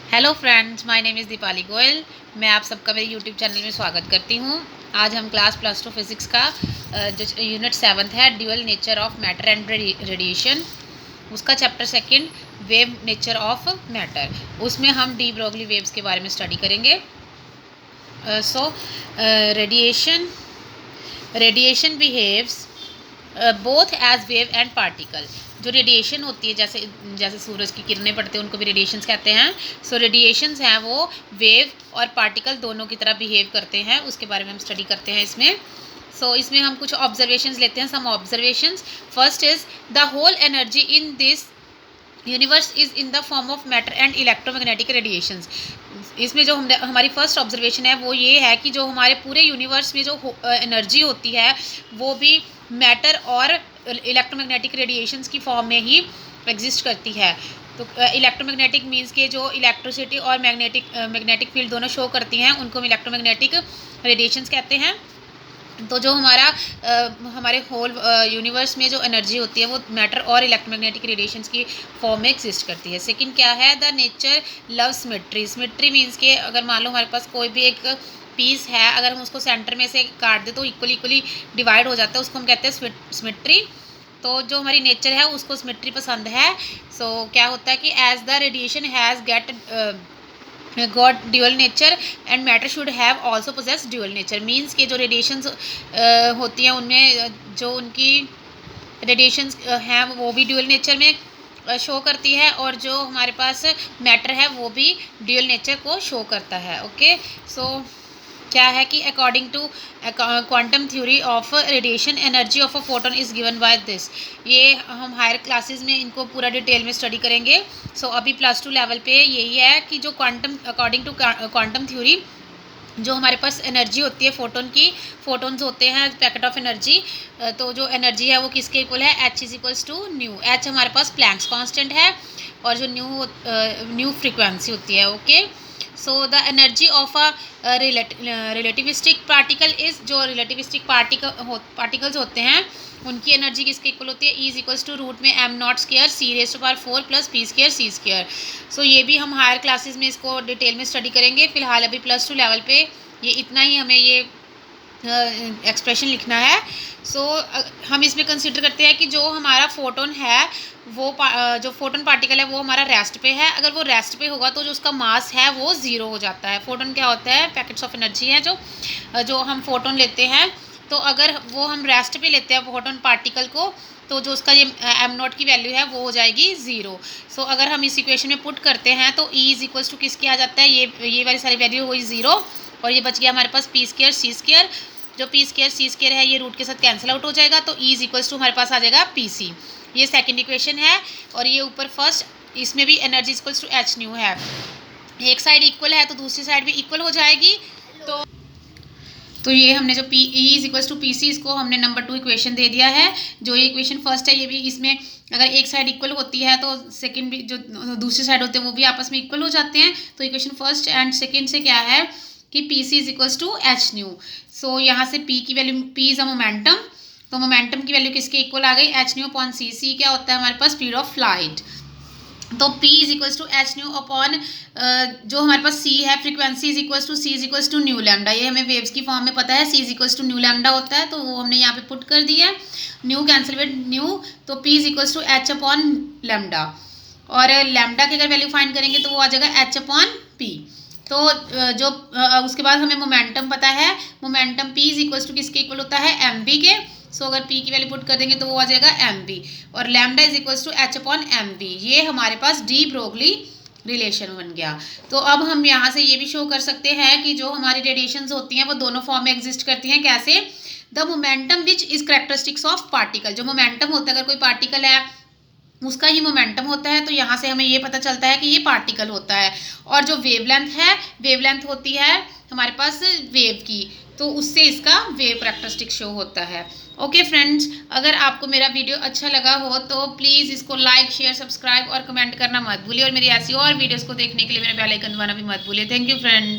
Hello friends, my name is Deepali Goyal. मैं आप सबका मेरे यूट्यूब चैनल में स्वागत करती हूँ। आज हम क्लास +2 फिज़िक्स का जो यूनिट 7 है, dual nature of matter and radiation, उसका chapter second, wave nature of matter, उसमें हम डी ब्रोगली वेव्स के बारे में स्टडी करेंगे। Radiation behaves both as wave and particle. जो रेडिएशन होती है, जैसे जैसे सूरज की किरणें पड़ती हैं, उनको भी रेडिएशंस कहते हैं। सो रेडिएशंस हैं वो वेव और पार्टिकल दोनों की तरह बिहेव करते हैं, उसके बारे में हम स्टडी करते हैं इसमें। इसमें हम कुछ ऑब्जर्वेशंस लेते हैं, some observations. First is the whole energy in this universe is in the form of matter and electromagnetic radiations. इसमें जो हमारी फर्स्ट ऑब्जर्वेशन है वो ये है कि जो हमारे पूरे यूनिवर्स में जो एनर्जी होती है वो भी मैटर और इलेक्ट्रोमैग्नेटिक रेडिएशंस की फॉर्म में ही एग्जिस्ट करती है। तो इलेक्ट्रोमैग्नेटिक मींस के जो इलेक्ट्रिसिटी और मैग्नेटिक फील्ड दोनों शो करती हैं, उनको हम इलेक्ट्रोमैग्नेटिक रेडिएशंस कहते हैं। तो जो हमारे होल यूनिवर्स में जो एनर्जी होती है वो मैटर और इलेक्ट्रोमैग्नेटिक रेडिएशंस की फॉर्म में एग्जिस्ट करती है। सेकंड क्या है, the nature love symmetry. Symmetry means के अगर मान लो हमारे पास कोई भी एक पीस है, अगर हम उसको सेंटर में से काट दे तो इक्वली डिवाइड हो जाता है, उसको हम कहते हैं सिमेट्री। तो जो हमारी नेचर है उसको सिमेट्री पसंद है। क्या होता है कि as the radiation has got dual nature and matter should have also possess dual nature. Means के जो रेडिएशंस होती हैं उनमें जो उनकी रेडिएशंस हैं वो भी ड्यूअल नेचर में शो करती है, और जो हमारे पास मैटर है वो भी ड्यूअल नेचर को शो करता है। ओके, क्या है कि according to quantum theory of radiation, energy of a photon is given by this. ये हम हायर क्लासेस में इनको पूरा डिटेल में स्टडी करेंगे। अभी +2 लेवल पे यही है कि जो अकॉर्डिंग टू क्वांटम थ्योरी जो हमारे पास एनर्जी होती है फोटोन की, फोटोन्स होते हैं पैकेट ऑफ एनर्जी। तो जो एनर्जी है वो किसके इक्वल है, H is equals to nu. H हमारे पास प्लैंक्स कांस्टेंट है और जो न्यू फ्रीक्वेंसी होती है। Okay, the energy of a relativistic particle is, जो रिलेटिविस्टिक पार्टिकल्स होते हैं उनकी एनर्जी किसके इक्वल होती है, E is equals to root में m0² c⁴ plus p² c²। ये भी हम हायर क्लासेस में इसको डिटेल में स्टडी करेंगे। फिलहाल अभी +2 लेवल पे ये इतना ही हमें ये एक्सप्रेशन लिखना है। हम इसमें कंसिडर करते हैं कि जो हमारा फोटोन है वो जो फोटोन पार्टिकल है वो हमारा रेस्ट पे है। अगर वो रेस्ट पे होगा तो जो उसका मास है वो 0 हो जाता है। फोटोन क्या होता है, पैकेट्स ऑफ एनर्जी है जो हम फोटोन लेते हैं। तो अगर वो हम रेस्ट पे लेते हैं फोटोन पार्टिकल को, तो जो उसका ये m0 की वैल्यू है वो हो जाएगी 0। अगर हम इस इक्वेशन में पुट करते हैं तो E इज इक्वल्स टू किसके आ जाता है, ये वाली सारी वैल्यू हुई 0, और ये बच गया हमारे पास p² c²। जो p² c² है ये रूट के साथ कैंसिल आउट हो जाएगा, तो E इज इक्वल्स टू हमारे पास आ जाएगा pc। ये सेकंड इक्वेशन है, और ये ऊपर फर्स्ट, इसमें भी energy equals to h nu है। एक साइड इक्वल है तो दूसरी साइड भी इक्वल हो जाएगी। तो ये हमने जो E is equals to pc, इसको हमने नंबर 2 इक्वेशन दे दिया है। जो ये इक्वेशन फर्स्ट है, ये भी, इसमें अगर एक साइड इक्वल होती है तो सेकंड भी, जो दूसरी साइड होते हैं वो भी आपस में इक्वल हो जाते हैं। तो इक्वेशन फर्स्ट एंड सेकंड से क्या है कि pc is equals to h nu. यहाँ से p की value, p is a momentum, तो मोमेंटम की वैल्यू किसके इक्वल आ गई, h nu upon c। c क्या होता है हमारे पास, स्पीड ऑफ लाइट। तो p is equals to h nu upon जो हमारे पास c है, frequency is equals to c is equals to nu lambda. ये हमें वेव्स की फॉर्म में पता है, c is equals to nu lambda होता है, तो वो हमने यहाँ पे पुट कर दिया है। न्यू कैंसिल विद न्यू, तो p is equals to h upon lambda, और लैम्डा की अगर वैल्यू फाइंड करेंगे तो वो आ जाएगा h अपॉन p। तो उसके बाद हमें मोमेंटम पता है, momentum p is equals to किसके इक्वल होता है, mv के। अगर p की वैल्यू पुट कर देंगे तो वो आ जाएगा mv, और lambda is equals to h upon mv। ये हमारे पास डी ब्रोगली रिलेशन बन गया। तो अब हम यहाँ से ये भी शो कर सकते हैं कि जो हमारी रेडिएशंस होती हैं वो दोनों फॉर्म में एग्जिस्ट करती हैं। कैसे, the momentum which is characteristics of particle. जो मोमेंटम होता है, अगर कोई पार्टिकल है उसका ही मोमेंटम होता है, तो यहाँ से हमें ये पता चलता है कि ये पार्टिकल होता है। और जो वेवलेंथ है, वेवलेंथ होती है हमारे पास वेव की, तो उससे इसका वेव कैरेक्टरिस्टिक शो होता है। ओके फ्रेंड्स, अगर आपको मेरा वीडियो अच्छा लगा हो तो प्लीज़ इसको लाइक, शेयर, सब्सक्राइब और कमेंट करना मत भूलिए, और मेरी ऐसी और वीडियोस को देखने के लिए मेरा बेल आइकन दबाना भी मत भूलिए। Thank you friends.